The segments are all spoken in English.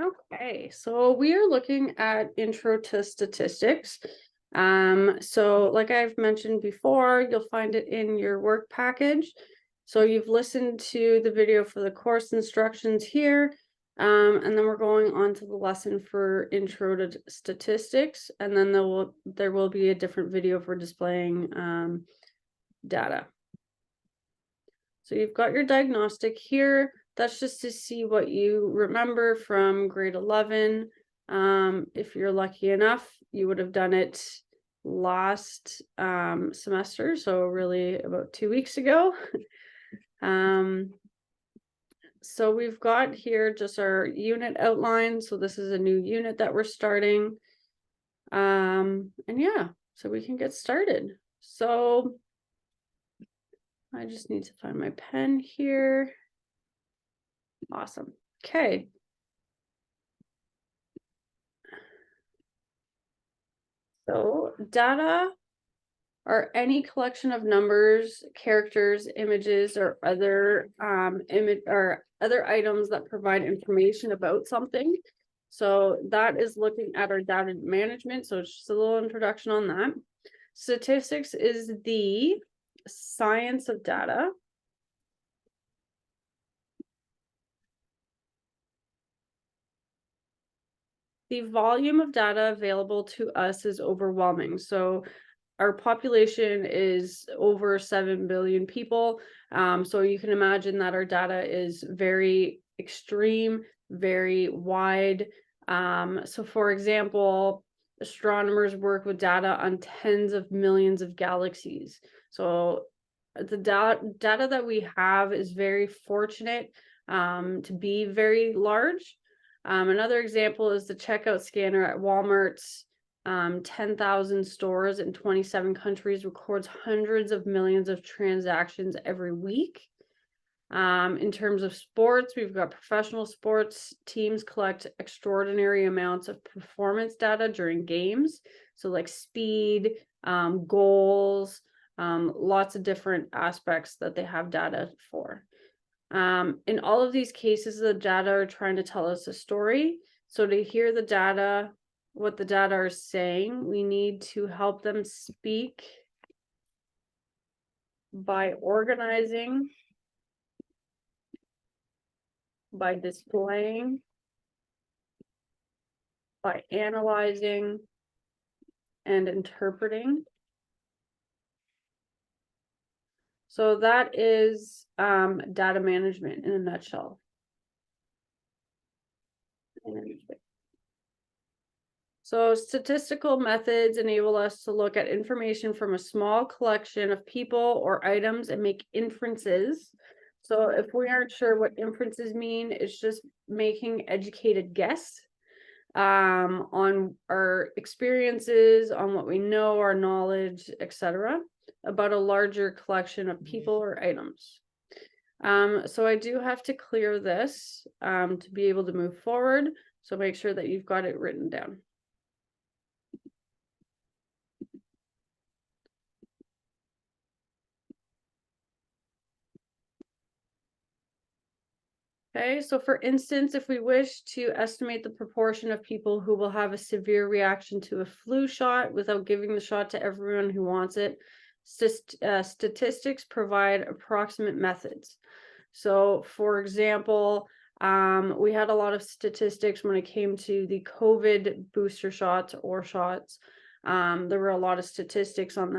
Okay, so we are looking at intro to statistics. So like I've mentioned before, you'll find it in your work package. So you've listened to the video for the course instructions here. And then we're going on to the lesson for intro to statistics, and then there will be a different video for displaying data. So you've got your diagnostic here. That's just to see what you remember from grade 11. If you're lucky enough, you would have done it last semester, so really about 2 weeks ago. So we've got here just our unit outline. So this is a new unit that we're starting. And yeah, so we can get started. So I just need to find my pen here. Awesome. Okay. So data are any collection of numbers, characters, images, or other other items that provide information about something. So that is looking at our data management. So it's just a little introduction on that. Statistics is the science of data. The volume of data available to us is overwhelming. So our population is over 7 billion people. So you can imagine that our data is very extreme, very wide. So for example, astronomers work with data on tens of millions of galaxies. So the data that we have is very fortunate to be very large. Another example is the checkout scanner at Walmart's 10,000 stores in 27 countries records hundreds of millions of transactions every week. In terms of sports, we've got professional sports teams collect extraordinary amounts of performance data during games. So like speed, goals, lots of different aspects that they have data for. In all of these cases, the data are trying to tell us a story. So to hear the data, what the data are saying, we need to help them speak by organizing, by displaying, by analyzing, and interpreting. So that is data management in a nutshell. So statistical methods enable us to look at information from a small collection of people or items and make inferences. So if we aren't sure what inferences mean, it's just making educated guess on our experiences, on what we know, our knowledge, etc., about a larger collection of people or items. So I do have to clear this to be able to move forward. So make sure that you've got it written down. Okay, so for instance, if we wish to estimate the proportion of people who will have a severe reaction to a flu shot without giving the shot to everyone who wants it, statistics provide approximate methods. So for example, we had a lot of statistics when it came to the COVID booster shots or shots. There were a lot of statistics on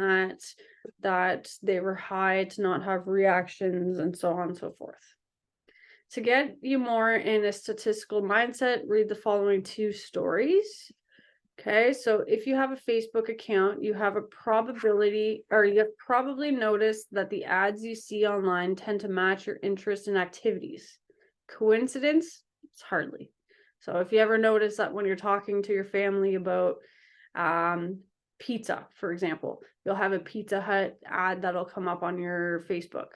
that they were high to not have reactions and so on and so forth. To get you more in a statistical mindset, read the following 2 stories. Okay, so if you have a Facebook account, you have a probability, or you have probably noticed that the ads you see online tend to match your interests and activities. Coincidence? It's hardly. So if you ever notice that when you're talking to your family about pizza, for example, you'll have a Pizza Hut ad that'll come up on your Facebook.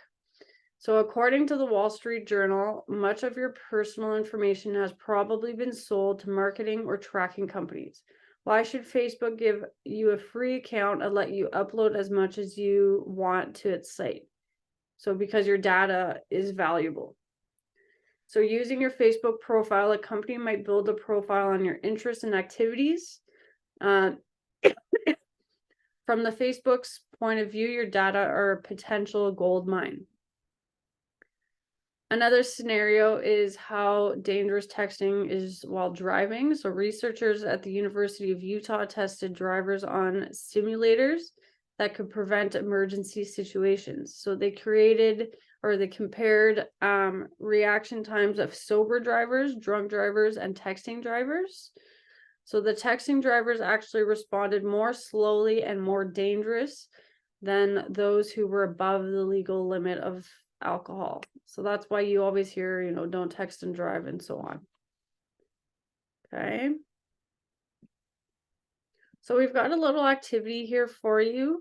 So according to the Wall Street Journal, much of your personal information has probably been sold to marketing or tracking companies. Why should Facebook give you a free account and let you upload as much as you want to its site? So because your data is valuable. So using your Facebook profile, a company might build a profile on your interests and activities. From the Facebook's point of view, your data are a potential gold mine. Another scenario is how dangerous texting is while driving. So researchers at the University of Utah tested drivers on simulators that could prevent emergency situations. So they compared reaction times of sober drivers, drunk drivers, and texting drivers. So the texting drivers actually responded more slowly and more dangerous than those who were above the legal limit of alcohol. So that's why you always hear, you know, don't text and drive and so on. Okay. So we've got a little activity here for you.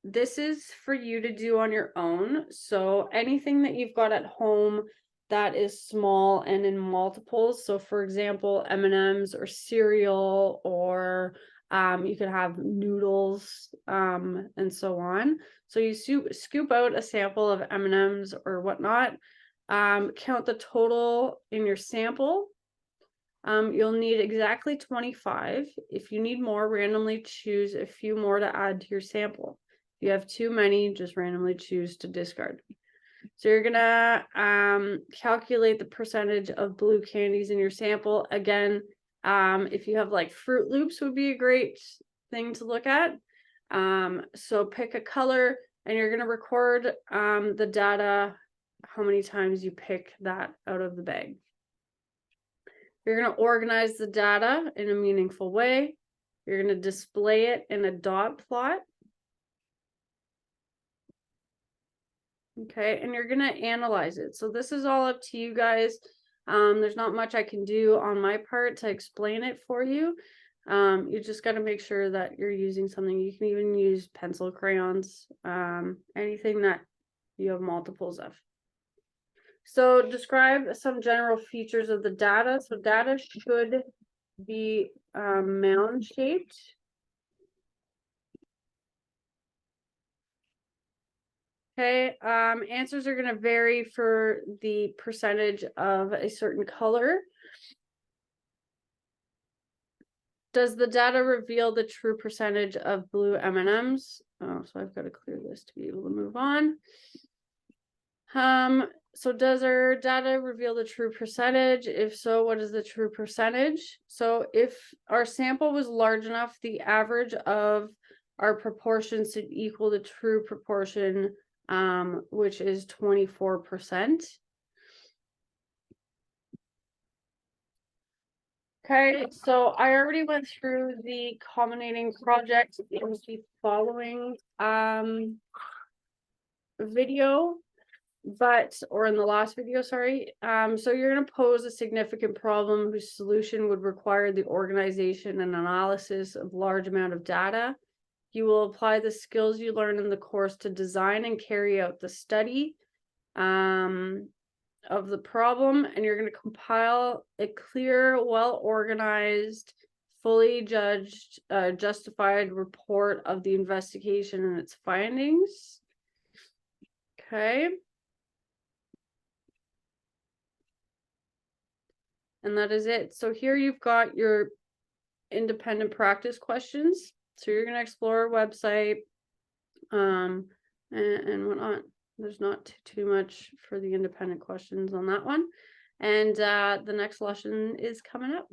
This is for you to do on your own. So anything that you've got at home that is small and in multiples. So for example, M&Ms or cereal, or you could have noodles and so on. So you scoop out a sample of M&Ms or whatnot. Count the total in your sample. You'll need exactly 25. If you need more, randomly choose a few more to add to your sample. If you have too many, just randomly choose to discard. So you're gonna calculate the percentage of blue candies in your sample. Again, if you have like Fruit Loops would be a great thing to look at. So pick a color and you're gonna record the data, how many times you pick that out of the bag. You're going to organize the data in a meaningful way. You're going to display it in a dot plot. Okay, and you're going to analyze it. So this is all up to you guys. There's not much I can do on my part to explain it for you. You just got to make sure that you're using something. You can even use pencil, crayons, anything that you have multiples of. So describe some general features of the data. So data should be mound shaped. Okay, answers are going to vary for the percentage of a certain color. Does the data reveal the true percentage of blue M&Ms? Oh, so I've got to clear this to be able to move on. So does our data reveal the true percentage? If so, what is the true percentage? So if our sample was large enough, the average of our proportions should equal the true proportion, which is 24%. Okay, so I already went through the culminating project in the following video. Or in the last video, sorry. So you're going to pose a significant problem whose solution would require the organization and analysis of large amount of data. You will apply the skills you learn in the course to design and carry out the study of the problem, and you're going to compile a clear, well-organized, fully justified report of the investigation and its findings. Okay. And that is it. So here you've got your independent practice questions. So you're going to explore our website and whatnot. There's not too much for the independent questions on that one. And the next lesson is coming up.